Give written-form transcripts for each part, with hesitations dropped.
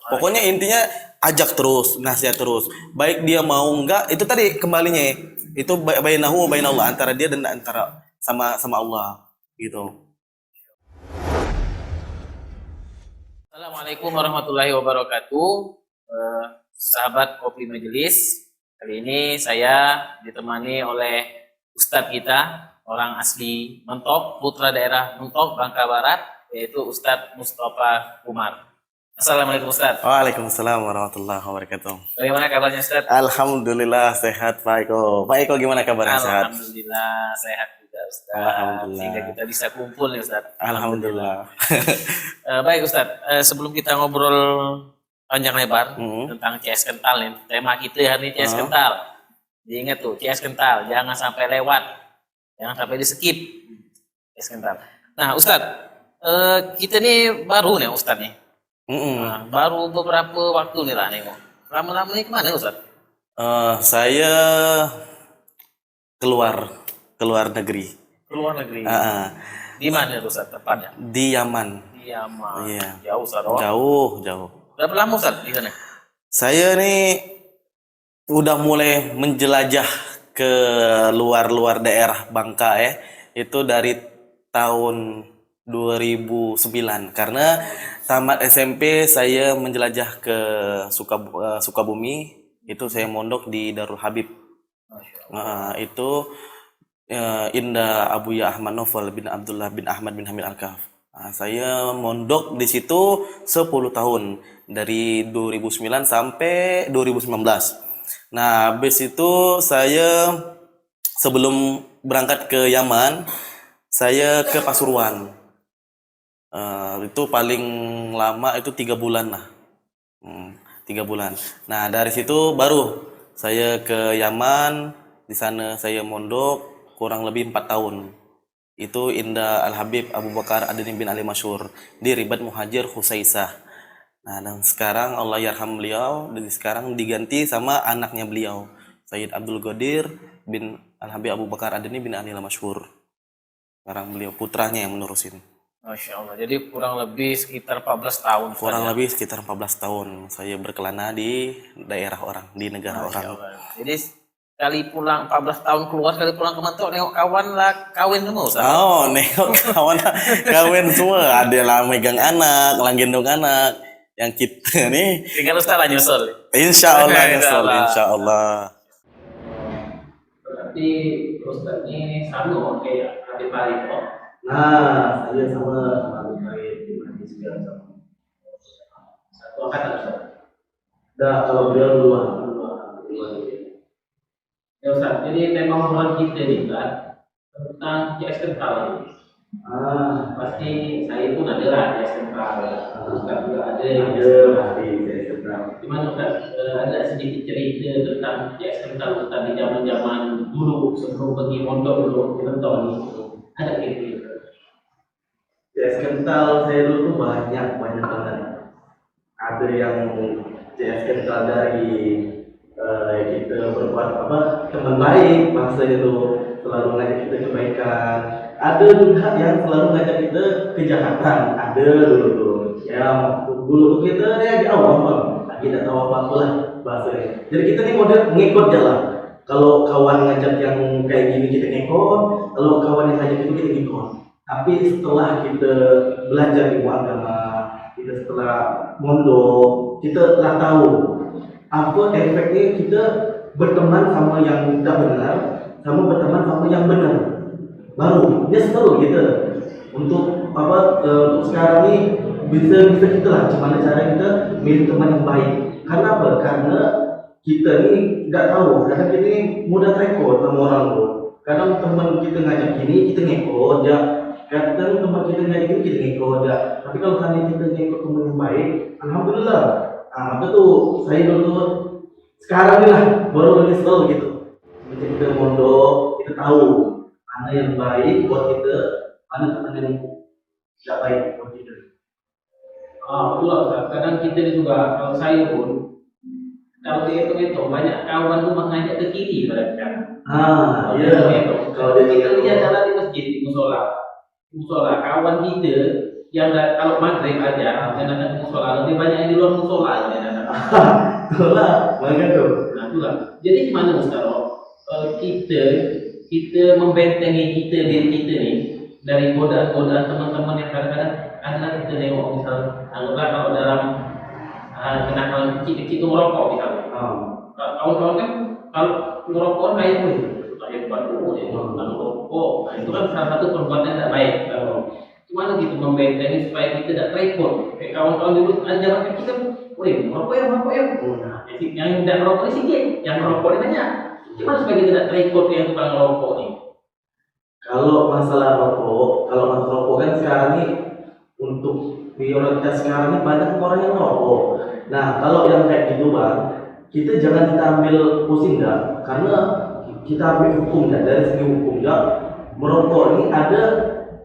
Pokoknya intinya ajak terus, nasihat terus. Baik dia mau enggak, itu tadi kembalinya ya. Itu bainahu wa bainallah, antara dia dan antara sama sama Allah gitu. Assalamualaikum warahmatullahi wabarakatuh. Sahabat Kopi Majelis, kali ini saya ditemani oleh Ustadz kita, orang asli Mentok, putra daerah Mentok, Bangka Barat, yaitu Ustadz Mustafa Umar. Assalamualaikum Ustadz. Waalaikumsalam warahmatullahi wabarakatuh. Bagaimana kabarnya Ustadz? Alhamdulillah sehat Pak Eko. Pak Eko gimana kabarnya, sehat? Alhamdulillah sehat juga Ustadz. Alhamdulillah. Sehingga kita bisa kumpul nih Ustadz. Alhamdulillah. Baik Ustadz, sebelum kita ngobrol panjang lebar tentang CS kental nih, tema kita hari ini CS kental. Diingat tuh, CS kental, jangan sampai lewat, jangan sampai di skip CS kental. Nah Ustadz, kita nih baru nih Ustadz nih. Nah, baru beberapa waktu nih lah nih. Lama-lama nih kemana Ustadz? Saya keluar negeri. Keluar negeri. Di mana Ustadz tepatnya? Di Yaman. Di Yaman. Iya. Jauh Ustadz. Jauh. Berapa lama Ustadz di sana? Saya nih udah mulai menjelajah ke luar daerah Bangka ya. Itu dari tahun 2009 karena tamat SMP saya menjelajah ke Sukabumi, itu saya mondok di Darul Habib. Itu Indah Abuya Ahmad Novel bin Abdullah bin Ahmad bin Hamid Al-Kahf. Saya mondok di situ 10 tahun dari 2009 sampai 2019. Nah, habis itu saya sebelum berangkat ke Yaman, saya ke Pasuruan. Itu paling lama itu 3 bulan lah. 3 bulan. Nah, dari situ baru saya ke Yaman. Di sana saya mondok kurang lebih 4 tahun. Itu Indah Al-Habib Abu Bakar Adeni bin Ali Masyhur di Ribat Muhajir Khusaisah. Nah, dan sekarang Allah yarham beliau, dan sekarang diganti sama anaknya beliau, Sayyid Abdul Qadir bin Al-Habib Abu Bakar Adeni bin Ali Masyhur. Sekarang beliau putranya yang menerusin. Masya Allah, jadi kurang lebih sekitar 14 tahun. Kurang lebih sekitar 14 tahun saya berkelana di daerah orang, di negara orang. Jadi kali pulang 14 tahun keluar, kali pulang ke Mentok, nengok kawan lah, kawin semua Ustaz. Oh, nengok kawan kawin semua. Ada lah megang anak, lang gendong anak. Yang kita nih tinggal Ustaz lah nyusul. Insya Allah nyusul, insya Allah. Berarti Ustaz ini sama kayak Adik Farid kok. Nah, saya sama Adik Farid di Majlis juga sama. Satu angkatan Ustaz. Dah, kalau beliau duluan. Ya Ustaz, jadi tema obrolan kita nih kan tentang CS kental ini. Pasti saya pun ada lah CS kental. Ustaz juga ada pasti CS kental. Gimana Ustaz, ada sedikit cerita tentang CS kental Ustaz di zaman-zaman dulu sebelum pergi mondok dulu di Mentok ini. Ada kira-kira? CS kental saya dulu tuh banyak banget. Ada yang CS kental dari kita berbuat teman baik, maksudnya tuh selalu ngajak kita kebaikan. Ada juga yang selalu ngajak kita kejahatan. Ada dulu tuh. Ya dulu tuh kita ya di awam bang, lagi tidak tahu apa lah bahasanya. Jadi kita nih model ngikut jalan. Kalau kawan ngajak yang kayak gini kita ngikut, kalau kawan yang ngajak itu kita ngikut. Tapi setelah kita belajar ilmu agama, kita setelah mondok, kita telah tahu apa efeknya kita berteman sama yang tidak benar, sama berteman sama yang benar. Baru nyesel kita untuk untuk sekarang ini bisa kita lah gimana cara kita milih teman yang baik. Karena apa? Karena kita ini nggak tahu, karena kita ini mudah terekor sama orang tuh. Kadang teman kita ngajak gini kita ngikut ya, kadang teman kita ngajak gini kita ngikut ya. Tapi kalau kali kita ngikut teman yang baik, alhamdulillah. Itu tuh saya dulu sekarang ini lah baru nyesel gitu. Jadi kita mondok, kita tahu mana yang baik buat kita, mana teman yang tidak baik buat kita. Betul Ustaz. Kadang kita juga, kalau saya pun, kalau dihitung-hitung banyak kawan tuh mengajak ke kiri pada sekarang. Iya. Kalau kita lihat jalan di masjid, di musola kawan kita kalau maghrib aja, yang datang ke musola, lebih banyak yang di luar musola yang datang. Itulah, makanya tuh. Nah, itulah. Jadi gimana Ustaz? Kita membentengi diri kita nih dari godaan-godaan teman-teman yang kadang-kadang kita nengok misal, anggaplah kalau dalam kenakalan kecil-kecil itu merokok misalnya. Kawan-kawan kan kalau merokok kayak itu, kayak bukan merokok, nah, itu kan salah satu perbuatan yang tidak baik. Gimana gitu membentengi supaya kita tidak terekor? Kayak kawan-kawan dulu ajaran kita, woi merokok ya. Nah, jadi yang tidak merokok ini sedikit, yang merokok ini banyak. Gimana supaya kita tidak terekor yang tukang merokok ini? Kalau masalah rokok kan sekarang ini untuk prioritas sekarang ini banyak orang yang merokok. Nah, kalau yang kayak gitu bang, kita jangan kita ambil pusing dah, karena kita ambil hukum dah, dari segi hukum dah, merokok ini ada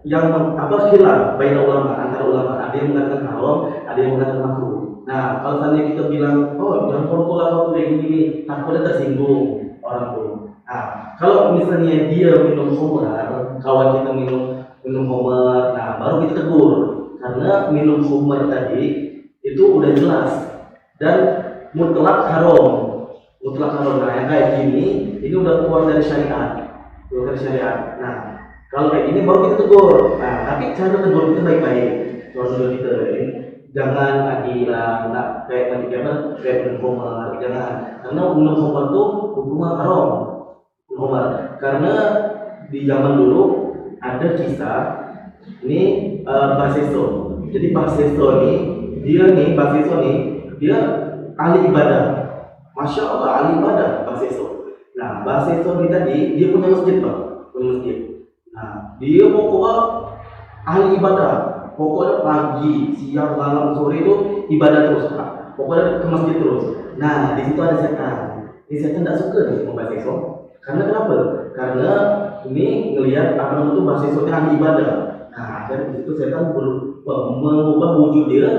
yang khilaf baina ulama, antara ulama, ada yang mengatakan haram, ada yang mengatakan makruh. Nah, kalau seandainya kita bilang, oh jangan merokok lah waktu kayak gini, takutnya tersinggung orang tuh. Nah, kalau misalnya dia minum khamar, kawan kita minum khamar, nah baru kita tegur, karena minum khamar tadi itu udah jelas dan mutlak haram. Nah yang kayak gini, ini udah keluar dari syariat, Nah, kalau kayak gini baru kita tegur. Nah, tapi cara tegur kita baik-baik. Tegur kita ini jangan adilah, nggak kayak minum khamar, jangan. Karena minum khamar tuh hukumnya haram. Karena di zaman dulu ada kisah ini Basiso. Jadi Basiso dia ahli ibadah. Masya Allah, ahli ibadah Basiso. Nah, Basiso ini tadi dia punya masjid bang, Nah, dia pokoknya ahli ibadah. Pokoknya pagi, siang, malam, sore itu ibadah terus Pak. Pokoknya ke masjid terus. Nah, di situ ada setan. Ini setan tidak suka nih sama Basiso. Karena kenapa? Karena ini ngelihat apa itu Basiso ahli ibadah. Nah, akhirnya di situ setan mengubah wujud dia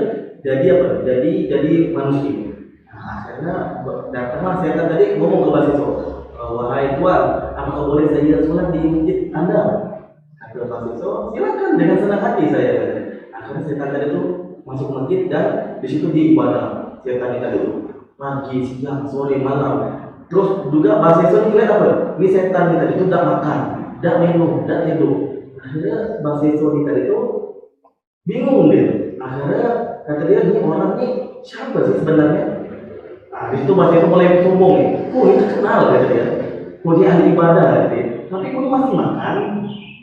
jadi manusia. Nah, akhirnya datanglah setan tadi ngomong ke Basiso, wahai tuan, apakah boleh saya sholat di masjid Anda? Kata Basiso, silakan dengan senang hati saya. Akhirnya setan tadi itu masuk ke masjid dan di situ diibadah. Setan tadi itu pagi, siang, sore, malam. Terus juga Basiso ini lihat apa? Ini setan tadi itu tidak makan, tidak minum, tidak tidur. Akhirnya Basiso ini tadi itu bingung dia. Akhirnya kata dia, ini orang ini siapa sih sebenarnya? Nah, di situ Basiso mulai sombong nih. Ini terkenal kata dia. Dia ahli ibadah kata dia. Tapi masih makan,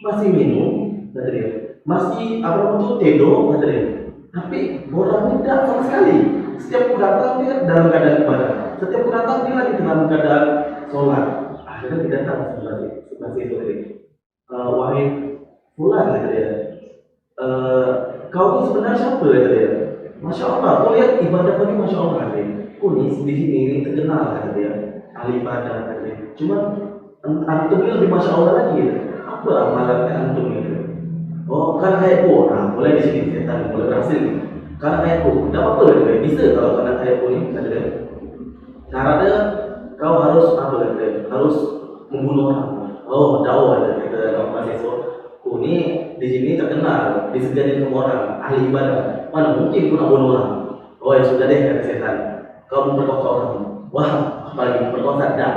masih minum kata dia. Masih tidur kata dia. Tapi orang tidak sama sekali. Setiap aku datang dia dalam keadaan ibadah. Setiap aku datang dia lagi dalam keadaan sholat. Akhirnya dia datang sebagai itu tadi. Wahai fulan kata dia. Kau ini sebenarnya siapa kata dia? Masya Allah, kau lihat ibadah kau ini Masya Allah kata dia. Kau ini di sini ini terkenal kata dia. Ahli ibadah kata dia. Cuma antum ini lebih Masya Allah lagi gitu. Apa amalannya antum itu? Oh, karena kayak aku. Nah, mulai di sini setan mulai berhasil. Karena kayak aku, tidak apa-apa lah, bisa kalau karena kayak aku ini kata dia. Caranya kau harus harus membunuh orang. Oh, dakwah kata kamu Basiso. Ini di sini terkenal, disegani semua orang, ahli ibadah. Mana mungkin kau nak bunuh orang? Oh ya sudah deh kata setan. Kau memperkosa orang. Wah, apalagi memperkosa? Dah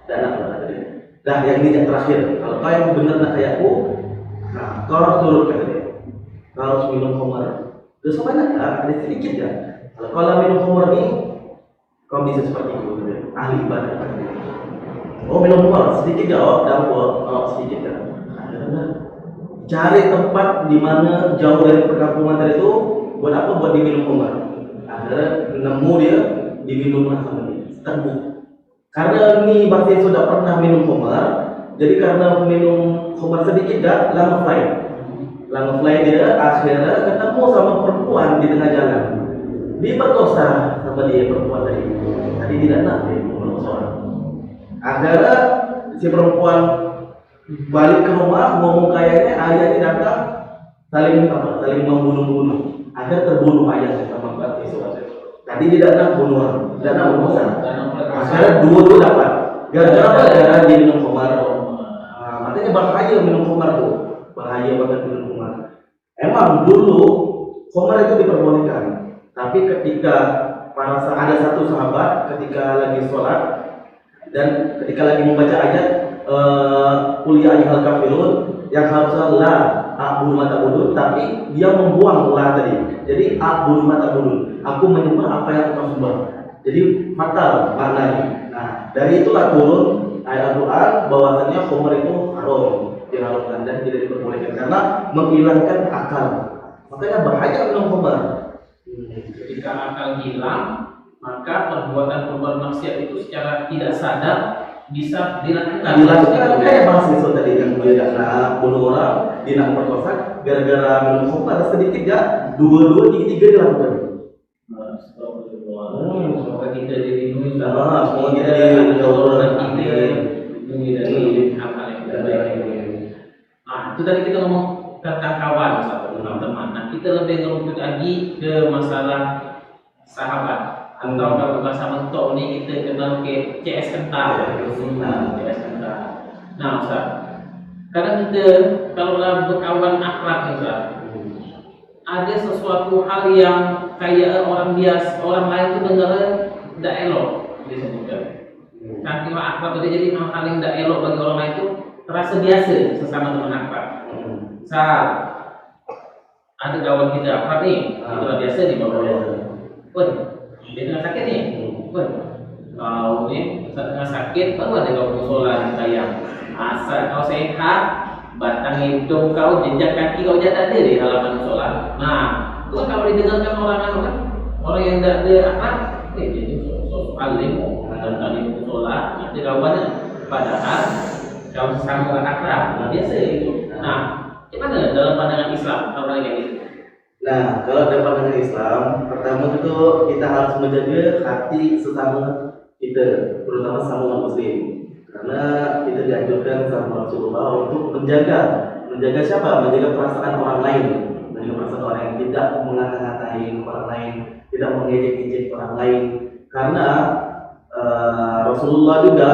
nak kata dia. Dah yang ini yang terakhir. Kalau kau yang benar nak kayak aku, nah kau harus turut kata dia. Kau harus minum khamar. Dosa banyak kan? Ada sedikit ya. Kalau minum khamar ni, kau bisa seperti itu, ahli ibadah. Oh minum khamar sedikit ya, sedikit ya. Cari tempat di mana jauh dari perkampungan tadi itu, buat apa? Buat diminum khamar. Akhirnya nemu dia, diminumlah sama dia. Terbuk. Karena ini Basiso sudah pernah minum khamar, jadi karena minum khamar sedikit dah, lama fly dia, akhirnya ketemu sama perempuan di tengah jalan. Diperkosa sama dia perempuan tadi tidak nak dia memperkosa orang. Akhirnya si perempuan balik ke rumah, ngomong kayaknya ayahnya datang saling membunuh. Akhirnya terbunuh ayahnya sama Basiso. Tadi tidak nak bunuh orang, tidak nak memperkosa. Akhirnya dua dapat. Gara-gara apa? Gara-gara dia minum khamar. Makanya bahaya minum khamar tuh. Bahaya banget minum khamar. Emang dulu khamar itu diperbolehkan, tapi ketika ada satu sahabat ketika lagi sholat dan ketika lagi membaca ayat qul ya ayyuhal kafirun yang harusnya la a'budu ma ta'budun, tapi dia membuang la tadi. Jadi a'budu ma ta'budun, aku menyembah apa yang kau sembah. Jadi fatal maknanya. Nah, dari itulah turun ayat Al-Quran bahwasanya khamar itu haram, diharamkan dan tidak diperbolehkan karena menghilangkan akal. Makanya bahaya minum khamar. Ketika akal hilang, maka perbuatan-perbuatan maksiat itu secara tidak sadar bisa dilakukan. Dilakukan kayak bahas itu tadi yang mulia karena bunuh orang, dia perkosa gara-gara minum khamar sedikit ya, dua tiga dilakukan. Semoga kita dilindungi Semoga kita dilindungi dan kita dilindungi dari hal-hal yang tidak baik. Nah, itu tadi kita ngomong tentang kawan, teman. Nah, kita lebih ngerucut lagi ke masalah sahabat. Atau kalau bahasa mentok ini kita kenal ke CS kental. CS kental. Nah, Ustaz, kadang kita kalau berkawan akrab nih, Ustaz, ada sesuatu hal yang kayak orang biasa, orang lain itu dengar tidak elok disebutkan. Saking akrab itu jadi hal-hal yang tidak elok bagi orang lain itu terasa biasa sesama teman akrab. Saat ada kawan kita akrab nih, itu biasa nih bapak. Pun dia tengah sakit nih, pun kau nih tengah sakit baru ada kau musola sayang. Asal kau sehat, batang hidung kau, jejak kaki kau jatuh ada di halaman musola. Nah, itu kalau didengarkan orang yang tidak ada akrab, jadi sosok alim tentang di musola, nanti kawannya padahal kau sesama akrab, biasa itu. Nah, gimana dalam pandangan Islam kalau kayak gitu? Nah, kalau dalam pandangan Islam, pertama itu kita harus menjaga hati sesama kita, terutama sesama umat muslim. Karena kita dianjurkan sama Rasulullah untuk menjaga siapa? Menjaga perasaan orang lain, menjaga perasaan orang yang tidak mengata-ngatain orang lain, tidak mengejek-ejek orang lain. Karena Rasulullah juga,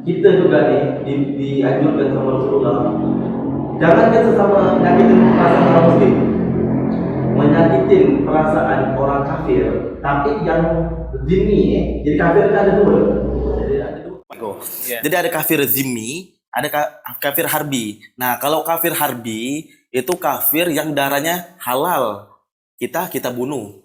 kita juga dianjurkan sama Rasulullah, jangan kan sesama nyakitin perasaan orang muslim, menyakitin perasaan orang kafir, tapi yang zimmi, jadi kafir kan ada dua. Jadi ada kafir zimmi, ada kafir harbi. Nah, kalau kafir harbi itu kafir yang darahnya halal. Kita bunuh.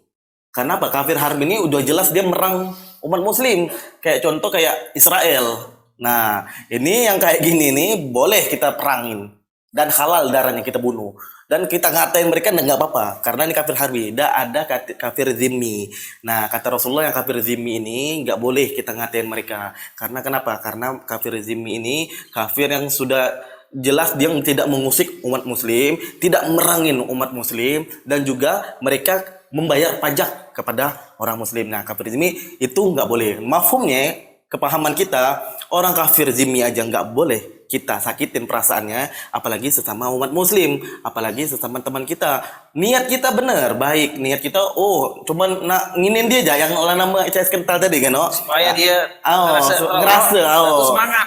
Karena apa? Kafir harbi ini udah jelas dia merang umat muslim. Kayak contoh kayak Israel. Nah, ini yang kayak gini nih boleh kita perangin dan halal darahnya kita bunuh. Dan kita ngatain mereka nggak apa-apa karena ini kafir harbi. Ada kafir zimmi. Nah, kata Rasulullah yang kafir zimmi ini nggak boleh kita ngatain mereka. Karena kenapa? Karena kafir zimmi ini kafir yang sudah jelas dia tidak mengusik umat muslim, tidak merangin umat muslim, dan juga mereka membayar pajak kepada orang muslim. Nah, kafir zimmi itu nggak boleh. Mafhumnya, kepahaman kita, orang kafir zimmi aja nggak boleh kita sakitin perasaannya, apalagi sesama umat muslim, apalagi sesama teman kita. Niat kita benar, baik. Niat kita, cuman nak nginin dia aja yang olah nama CS kental tadi kan, supaya dia ngerasa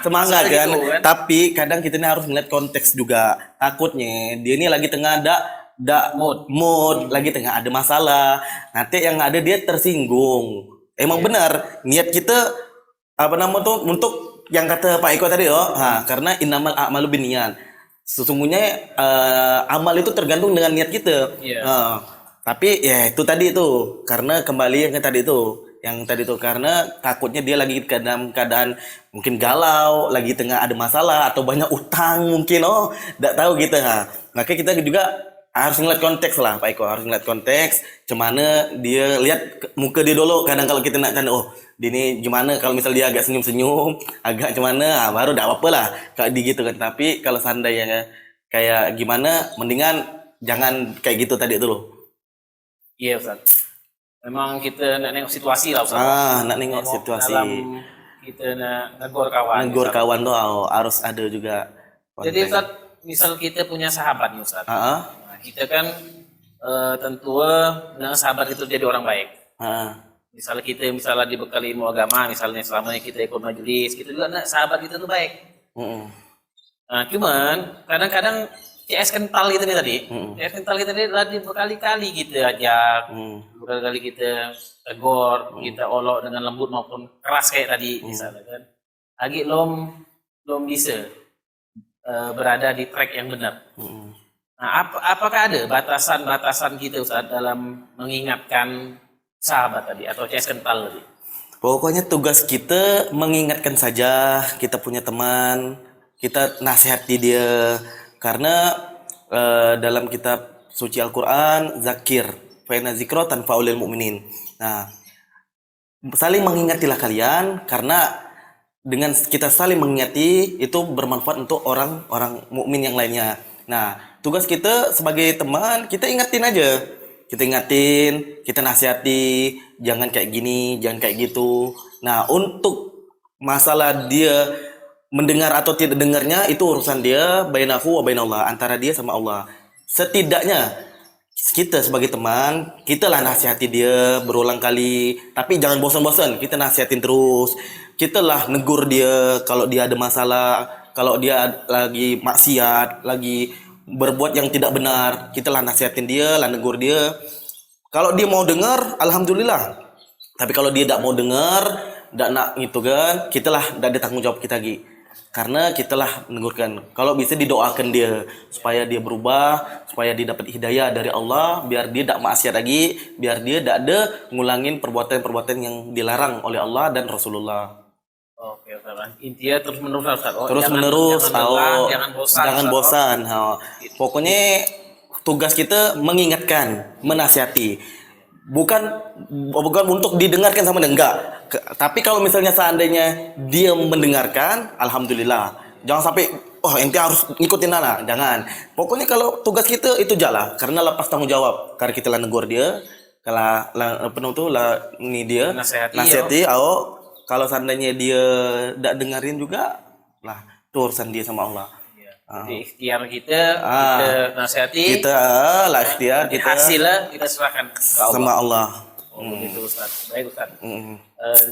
semangat kan. Gitu, kan. Tapi kadang kita ini harus ngeliat konteks juga. Takutnya dia ini lagi tengah ada mood, lagi tengah ada masalah. Nanti yang ada dia tersinggung. Emang benar, niat kita untuk yang kata Pak Eko tadi karena innamal a'malu binniyat. Sesungguhnya amal itu tergantung dengan niat kita. Tapi ya itu tadi itu karena kembali yang tadi itu karena takutnya dia lagi dalam keadaan mungkin galau, lagi tengah ada masalah atau banyak utang mungkin enggak tahu gitu. Maka kita juga harus ngeliat konteks lah Pak Eko, harus ngeliat konteks gimana dia lihat muka dia dulu. Kadang kalau kita nak ini gimana kalau misal dia agak senyum-senyum, agak gimana, baru tidak apa-apa lah kayak gitu kan. Tapi kalau seandainya kayak gimana, mendingan jangan kayak gitu tadi itu loh. Iya Ustaz. Memang kita nak nengok situasi lah Ustaz. Nak nengok situasi. Dalam kita nak negor kawan. Negor kawan tuh harus ada juga. Jadi Ustaz, misal kita punya sahabat nih Ustaz. Nah, kita kan tentu dengan sahabat itu jadi orang baik. Misalnya kita dibekali ilmu agama, misalnya selama ini kita ikut majelis, kita juga sahabat kita tuh baik. Nah, cuman kadang-kadang CS kental kita nih tadi. CS kental kita tadi berkali-kali kita ajak, berkali-kali kita tegur, kita olok dengan lembut maupun keras kayak tadi misalnya kan. Lagi belum bisa berada di track yang benar. Nah, apakah ada batasan-batasan kita Ustaz dalam mengingatkan sahabat tadi atau CS kental tadi? Pokoknya tugas kita mengingatkan saja, kita punya teman, kita nasihati dia. Karena dalam kitab suci Al-Quran, zakir, fa'inna zikro tanfa'ulil mu'minin. Nah, saling mengingatilah kalian, karena dengan kita saling mengingati, itu bermanfaat untuk orang-orang mukmin yang lainnya. Nah, tugas kita sebagai teman, kita ingatin aja. Kita ingatin, kita nasihati, jangan kayak gini, jangan kayak gitu. Nah, untuk masalah dia mendengar atau tidak dengarnya itu urusan dia, bainahu wa bainallah, antara dia sama Allah. Setidaknya kita sebagai teman, kita lah nasihati dia berulang kali, tapi jangan bosan-bosan, kita nasihatin terus. Kita lah negur dia kalau dia ada masalah, kalau dia lagi maksiat, lagi berbuat yang tidak benar, kita lah nasihatin dia, lah negur dia. Kalau dia mau dengar, alhamdulillah. Tapi kalau dia tidak mau dengar, tidak nak gitu kan, kita lah tidak ada tanggung jawab kita lagi. Karena kita lah menegurkan. Kalau bisa didoakan dia supaya dia berubah, supaya dia dapat hidayah dari Allah, biar dia tidak maksiat lagi, biar dia tidak ada ngulangin perbuatan-perbuatan yang dilarang oleh Allah dan Rasulullah. Oke, Ustaz. Intinya terus menerus Ustaz. Terus menerus, jangan bosan. Pokoknya tugas kita mengingatkan, menasihati. Bukan untuk didengarkan sama dia, enggak. Tapi kalau misalnya seandainya dia mendengarkan, alhamdulillah. Jangan sampai ente harus ngikutin Nana, jangan. Pokoknya kalau tugas kita itu jalan, karena lepas tanggung jawab. Karena kita lah negur dia, ini dia nasihati, kalau seandainya dia tidak dengerin juga, lah itu urusan dia sama Allah. Jadi ikhtiar kita nasihati, kita lah ikhtiar, kita hasilnya kita serahkan ke Allah. Sama Allah. Begitu Ustaz. Baik Ustaz.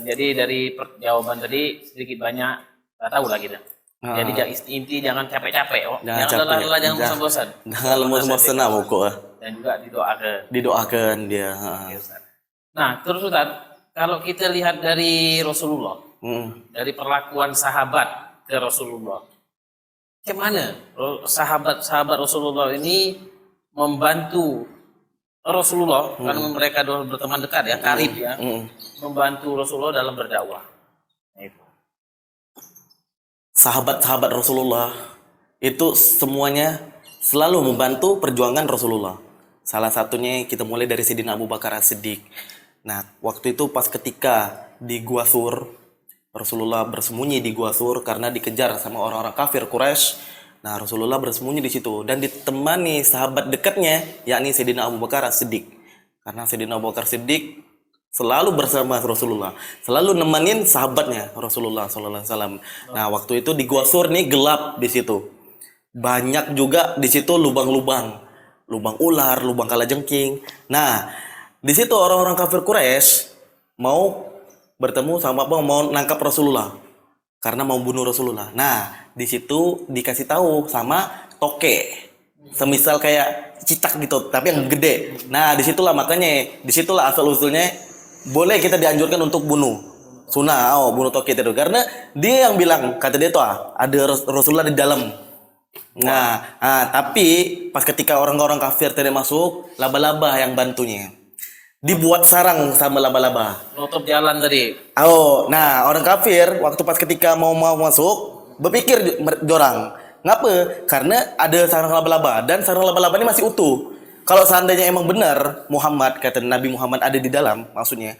Jadi dari jawaban tadi sedikit banyak nggak tahu lah kita. Jadi inti jangan capek-capek, jangan lelah-lelah, jangan bosan-bosan. Jangan bosan-bosan pokoknya. Dan juga didoakan. Didoakan dia. Oke, Ustaz. Nah terus Ustaz, kalau kita lihat dari Rasulullah, dari perlakuan sahabat ke Rasulullah, bagaimana sahabat-sahabat Rasulullah ini membantu Rasulullah, karena mereka berteman dekat ya, karib ya, membantu Rasulullah dalam berdakwah. Itu. Sahabat-sahabat Rasulullah itu semuanya selalu membantu perjuangan Rasulullah. Salah satunya kita mulai dari Sayyidina Abu Bakar As-Siddiq. Nah, waktu itu pas ketika di Gua Sur, Rasulullah bersembunyi di Gua Sur karena dikejar sama orang-orang kafir Quraisy. Nah, Rasulullah bersembunyi di situ dan ditemani sahabat dekatnya, yakni Sayyidina Abu Bakar As-Siddiq. Karena Sayyidina Abu Bakar As-Siddiq selalu bersama Rasulullah, selalu nemenin sahabatnya Rasulullah SAW. Nah, waktu itu di Gua Sur nih gelap di situ. Banyak juga di situ lubang-lubang, lubang ular, lubang kalajengking. Nah, di situ orang-orang kafir Quraisy mau bertemu sama mau nangkap Rasulullah karena mau bunuh Rasulullah. Nah, di situ dikasih tahu sama toke, semisal kayak cicak gitu, tapi yang gede. Nah, disitulah makanya, disitulah asal usulnya boleh kita dianjurkan untuk bunuh sunnah, bunuh toke itu karena dia yang bilang, kata dia tuh ada Rasulullah di dalam. Nah, tapi pas ketika orang-orang kafir tidak masuk, laba-laba yang bantunya. Dibuat sarang sama laba-laba. Nutup jalan tadi. Nah orang kafir waktu pas ketika mau masuk berpikir jorang. Ngapa? Karena ada sarang laba-laba dan sarang laba-laba ini masih utuh. Kalau seandainya emang benar Muhammad, kata Nabi Muhammad ada di dalam, maksudnya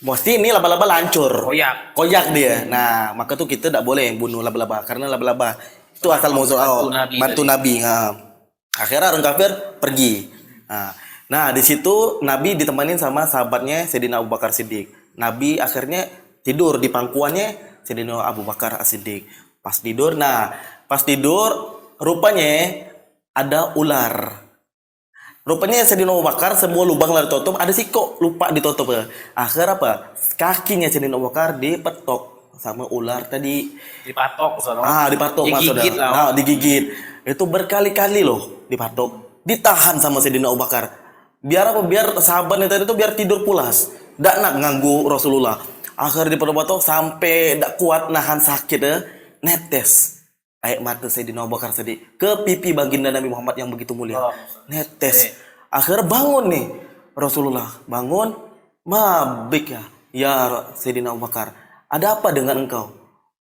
mesti ini laba-laba lancur. Koyak dia. Nah maka tuh kita tidak boleh bunuh laba-laba karena laba-laba itu asal musuh bantu Nabi. Akhirnya orang kafir pergi. Nah, di situ Nabi ditemanin sama sahabatnya Sayyidina Abu Bakar Siddiq. Nabi akhirnya tidur di pangkuannya Sayyidina Abu Bakar As-Siddiq. Pas tidur rupanya ada ular. Rupanya Sayyidina Abu Bakar semua lubang lah ditutup, ada sih kok lupa ditutup. Akhir apa? Kakinya Sayyidina Abu Bakar dipetok sama ular tadi. Dipatok sono. Dipatok Mas Digigit Saudara. lah. Digigit. Itu berkali-kali loh dipatok. Ditahan sama Sayyidina Abu Bakar. Biar apa? Biar sahabatnya tadi itu biar tidur pulas. Nggak nak nganggu Rasulullah. Akhirnya dipatok sampai nggak kuat nahan sakit netes air mata Sayyidina Abu Bakar tadi ke pipi baginda Nabi Muhammad yang begitu mulia. Netes. Akhirnya bangun nih Rasulullah. Bangun. Mabik ya Sayyidina Abu Bakar. Ada apa dengan engkau?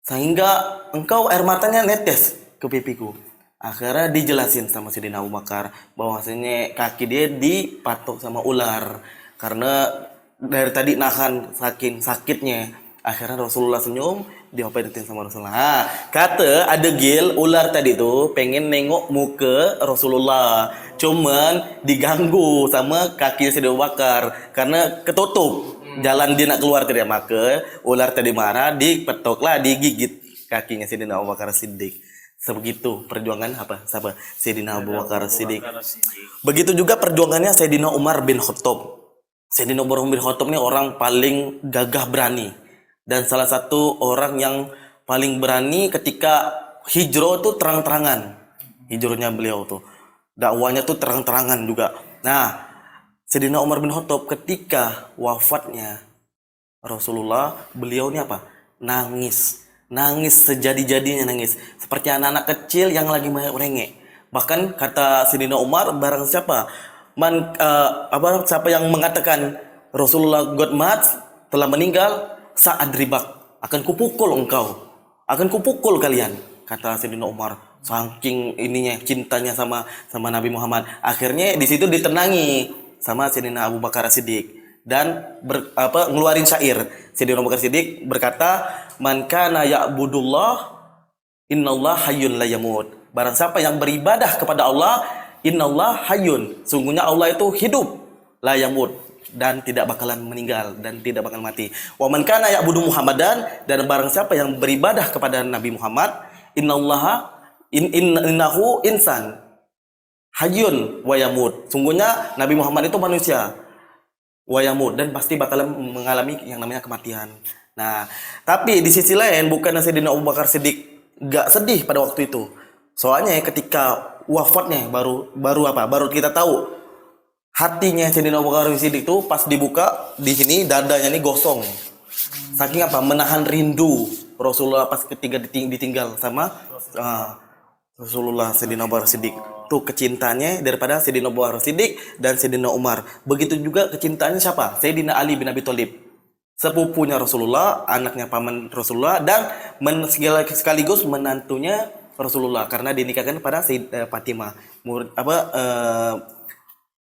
Sehingga engkau air matanya netes ke pipiku. Akhirnya dijelasin sama Sayyidina Abu Bakar bahwasanya kaki dia dipatok sama ular karena dari tadi nahan saking sakitnya. Akhirnya Rasulullah senyum, diopetin sama Rasulullah. Kata ada gil ular tadi tuh pengen nengok muka Rasulullah, cuman diganggu sama kaki Sayyidina Abu Bakar karena ketutup jalan dia nak keluar tadi, maka ular tadi marah, dipetoklah, digigit kakinya Sayyidina Abu Bakar Siddiq. Sebegitu perjuangan siapa? Sayyidina Abu Bakar Siddiq. Begitu juga perjuangannya Sayyidina Umar bin Khattab. Sayyidina Umar bin Khattab ini orang paling gagah berani dan salah satu orang yang paling berani ketika hijrah tuh terang-terangan. Hijrahnya beliau tuh, dakwanya tuh terang-terangan juga. Nah, Sayyidina Umar bin Khattab ketika wafatnya Rasulullah, beliau ini apa? Nangis sejadi-jadinya, nangis seperti anak-anak kecil yang lagi merengek. Bahkan kata Sayyidina Umar, barang siapa siapa yang mengatakan Rasulullah Godmat telah meninggal, saat ribak akan kupukul kalian, kata Sayyidina Umar. Saking ininya cintanya sama Nabi Muhammad. Akhirnya di situ ditenangi sama Sayyidina Abu Bakar Siddiq dan ngeluarin syair. Sayyidina Abu Bakar Siddiq berkata, "Man kana ya'budullah innallah hayyun la yamut." Barang siapa yang beribadah kepada Allah, innallah hayyun, sungguhnya Allah itu hidup, la yamut, dan tidak bakalan meninggal dan tidak bakalan mati. Wa man kana ya'budu Muhammadan, dan barang siapa yang beribadah kepada Nabi Muhammad, innahu insan hayyun wa yamut, sungguhnya Nabi Muhammad itu manusia, wa yamut, dan pasti bakalan mengalami yang namanya kematian. Nah, tapi di sisi lain bukan Sayyidina Abu Bakar Siddiq gak sedih pada waktu itu. Soalnya ketika wafatnya baru kita tahu hatinya Sayyidina Abu Bakar Siddiq itu pas dibuka di sini dadanya ini gosong. Saking menahan rindu Rasulullah pas ketika ditinggal sama Rasulullah. Sayyidina Abu Bakar Siddiq tuh kecintanya daripada Sayyidina Abu Bakar Siddiq dan Sayyidina Umar. Begitu juga kecintaannya siapa? Sayyidina Ali bin Abi Thalib, sepupunya Rasulullah, anaknya paman Rasulullah, dan sekaligus menantunya Rasulullah karena dinikahkan pada Fatimah,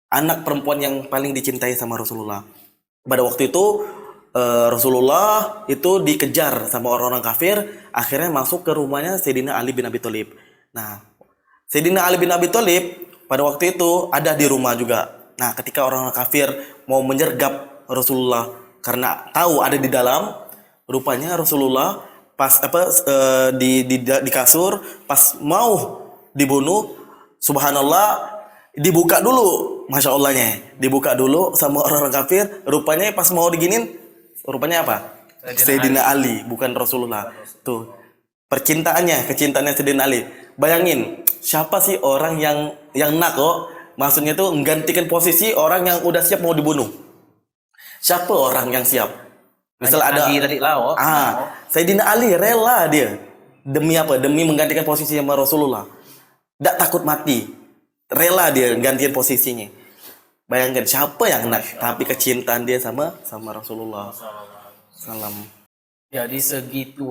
anak perempuan yang paling dicintai sama Rasulullah. Pada waktu itu Rasulullah itu dikejar sama orang-orang kafir, akhirnya masuk ke rumahnya Sayyidina Ali bin Abi Thalib. Nah, Sayyidina Ali bin Abi Thalib pada waktu itu ada di rumah juga. Nah, ketika orang-orang kafir mau menyergap Rasulullah karena tahu ada di dalam, rupanya Rasulullah pas di kasur pas mau dibunuh, subhanallah, dibuka dulu, masya Allahnya, dibuka dulu sama orang-orang kafir. Rupanya pas mau diginin, rupanya apa? Sayyidina Ali, bukan Rasulullah. Tuh kecintaannya Sayyidina Ali. Bayangin, siapa sih orang yang nak kok? Maksudnya tuh menggantikan posisi orang yang udah siap mau dibunuh. Siapa orang yang siap? Misal ada Sayyidina Ali rela dia demi apa? Demi menggantikan posisi sama Rasulullah. Tidak takut mati. Rela dia gantiin posisinya. Bayangkan siapa yang nak, tapi kecintaan dia sama Rasulullah. Salam. Jadi segitu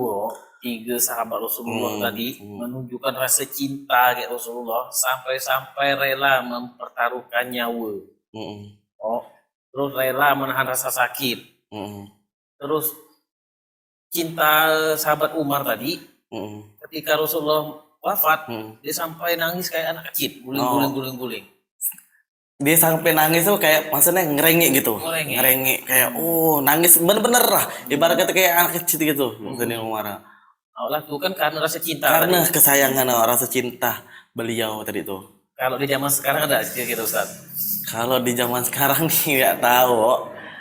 tiga sahabat Rasulullah tadi menunjukkan rasa cinta ke Rasulullah sampai rela mempertaruhkan nyawa. Terus rela menahan rasa sakit. Terus cinta sahabat Umar tadi, ketika Rasulullah wafat, dia sampai nangis kayak anak kecil, guling-guling. Dia sampai nangis tuh kayak maksudnya ngerengek gitu. Ngerengek kayak nangis bener-bener lah. Ibarat kata kayak anak kecil gitu. Maksudnya Umar. Allah itu kan karena rasa cinta. Karena tadi. kesayangan, rasa cinta beliau tadi itu. Kalau di zaman sekarang ada gitu Ustaz. Kalau di zaman sekarang nih nggak tahu.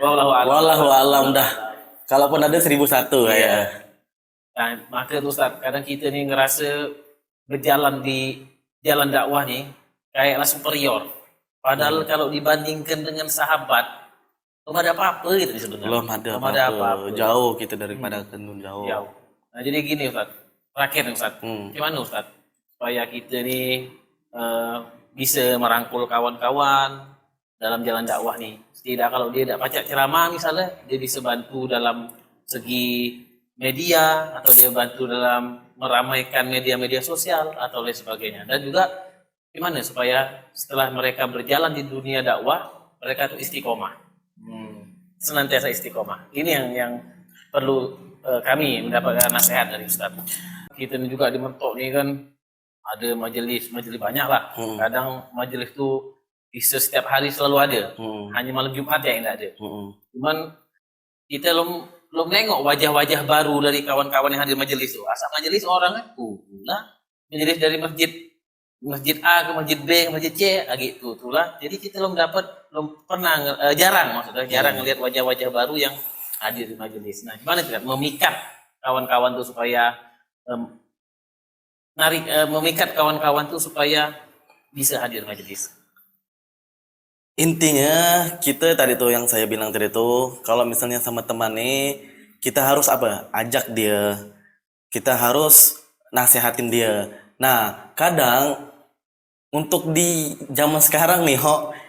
Wallahu a'lam. Wallahu a'lam dah. Kalaupun ada 1001 ya. Nah, maka tuh Ustaz, kadang kita nih ngerasa berjalan di jalan dakwah nih kayaklah superior. Padahal kalau dibandingkan dengan sahabat, belum ada apa-apa gitu sebenarnya. Belum ada Belum ada apa-apa. apa-apa. Jauh kita daripada kendun jauh. Jauh. Nah, jadi gini Ustaz, terakhir nih Ustaz, gimana Ustaz supaya kita nih bisa merangkul kawan-kawan dalam jalan dakwah nih. Tidak kalau dia tidak baca ceramah misalnya, dia bisa bantu dalam segi media atau dia bantu dalam meramaikan media-media sosial atau lain sebagainya. Dan juga gimana supaya setelah mereka berjalan di dunia dakwah, mereka itu istiqomah. Senantiasa istiqomah. Ini yang perlu kami mendapatkan nasihat dari Ustaz. Kita ini juga di Mentok nih kan ada majelis banyak lah. Kadang majelis itu bisa setiap hari selalu ada. Hanya malam Jumat ya yang tidak ada. Cuman kita belum nengok wajah-wajah baru dari kawan-kawan yang hadir majelis itu. Asal majelis orangnya lah majelis dari masjid A ke masjid B ke masjid C gitu itulah. Jadi kita belum pernah jarang ngelihat wajah-wajah baru yang hadir di majelis. Nah, gimana tidak memikat kawan-kawan tuh supaya memikat kawan-kawan tuh supaya bisa hadir majelis. Intinya kita tadi tuh yang saya bilang tadi tuh, kalau misalnya sama teman nih, kita harus apa? Ajak dia. Kita harus nasehatin dia. Nah, kadang untuk di zaman sekarang nih,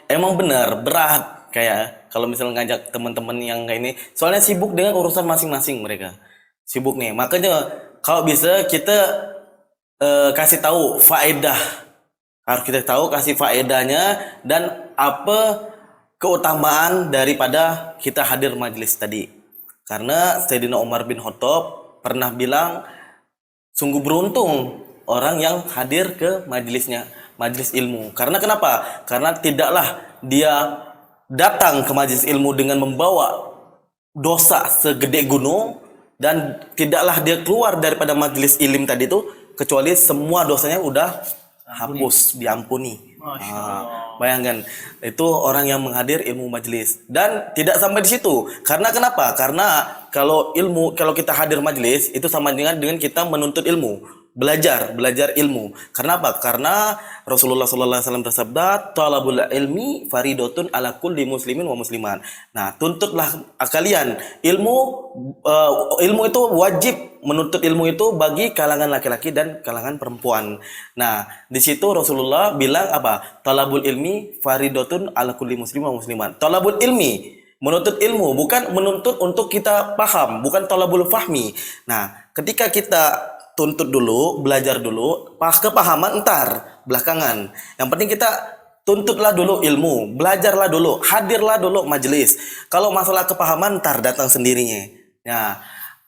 emang benar berat kayak kalau misalnya ngajak teman-teman yang kayak ini, soalnya sibuk dengan urusan masing-masing mereka. Sibuk nih. Makanya kalau bisa kita kasih tahu faedah. Harus kita tahu kasih faedahnya dan apa keutamaan daripada kita hadir majelis tadi. Karena Sayyidina Umar bin Khattab pernah bilang sungguh beruntung orang yang hadir ke majelisnya, majelis ilmu. Karena kenapa? Karena tidaklah dia datang ke majelis ilmu dengan membawa dosa segede gunung dan tidaklah dia keluar daripada majelis ilmu tadi itu kecuali semua dosanya udah hapus, diampuni. Bayangkan itu orang yang menghadir ilmu majelis dan tidak sampai di situ. Karena kenapa? Karena kalau kita hadir majelis itu sama dengan kita menuntut ilmu, belajar ilmu. Karena apa? Karena Rasulullah SAW bersabda, "Talabul ilmi faridotun ala kulli muslimin wa musliman." Nah, tuntutlah kalian ilmu. Ilmu itu wajib, menuntut ilmu itu bagi kalangan laki-laki dan kalangan perempuan. Nah, di situ Rasulullah bilang apa? Talabul ilmi faridotun ala kulli muslim wa musliman. Talabul ilmi, menuntut ilmu, bukan menuntut untuk kita paham, bukan talabul fahmi. Nah, ketika kita tuntut dulu, belajar dulu, kepahaman ntar belakangan. Yang penting kita tuntutlah dulu ilmu, belajarlah dulu, hadirlah dulu majelis. Kalau masalah kepahaman ntar datang sendirinya. Nah,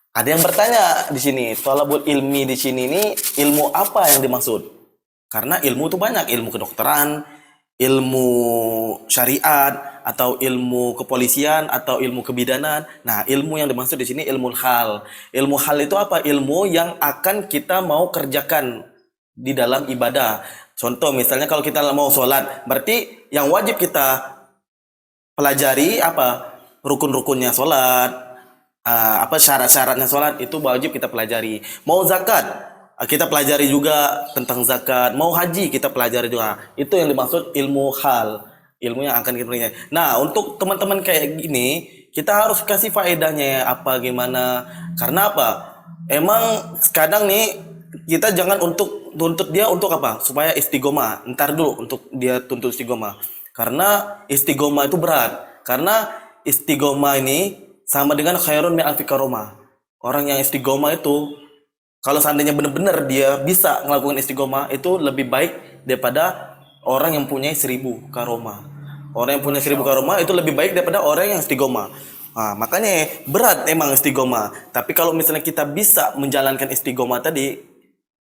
ada yang bertanya di sini, thalabul ilmi di sini ini ilmu apa yang dimaksud? Karena ilmu itu banyak, ilmu kedokteran, ilmu syariat, atau ilmu kepolisian, atau ilmu kebidanan. Nah, ilmu yang dimaksud di sini ilmu hal. Ilmu hal itu apa? Ilmu yang akan kita mau kerjakan di dalam ibadah. Contoh misalnya kalau kita mau sholat, berarti yang wajib kita pelajari apa? Rukun-rukunnya sholat, apa syarat-syaratnya sholat itu wajib kita pelajari. Mau zakat, kita pelajari juga tentang zakat. Mau haji kita pelajari juga. Itu yang dimaksud ilmu hal, ilmu yang akan kita pelajari. Nah, untuk teman-teman kayak gini, kita harus kasih faedahnya apa gimana. Karena apa? Emang kadang nih kita jangan tuntut dia untuk apa? Supaya istiqomah. Ntar dulu untuk dia tuntut istiqomah. Karena istiqomah itu berat. Karena istiqomah ini sama dengan khairun min alfi karomah. Orang yang istiqomah itu kalau seandainya benar-benar dia bisa melakukan istiqomah itu lebih baik daripada orang yang punya 1000 karomah. Orang yang punya 1000 karomah itu lebih baik daripada orang yang istiqomah. Nah, makanya berat emang istiqomah. Tapi kalau misalnya kita bisa menjalankan istiqomah tadi,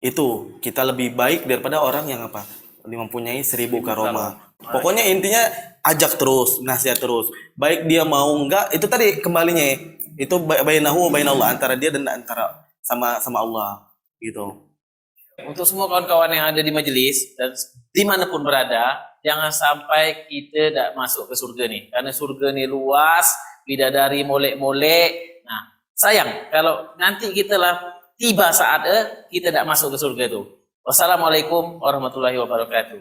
itu kita lebih baik daripada orang yang apa? Mempunyai 1000 karomah. Pokoknya intinya ajak terus, nasihat terus. Baik dia mau enggak, itu tadi kembalinya. Itu bainahu wa bainallah, antara dia dan antara sama Allah gitu. Untuk semua kawan-kawan yang ada di majelis dan dimanapun berada, jangan sampai kita tidak masuk ke surga nih. Karena surga nih luas, bidadari molek-molek. Nah, sayang kalau nanti kita lah tiba saatnya kita tidak masuk ke surga itu. Wassalamualaikum warahmatullahi wabarakatuh.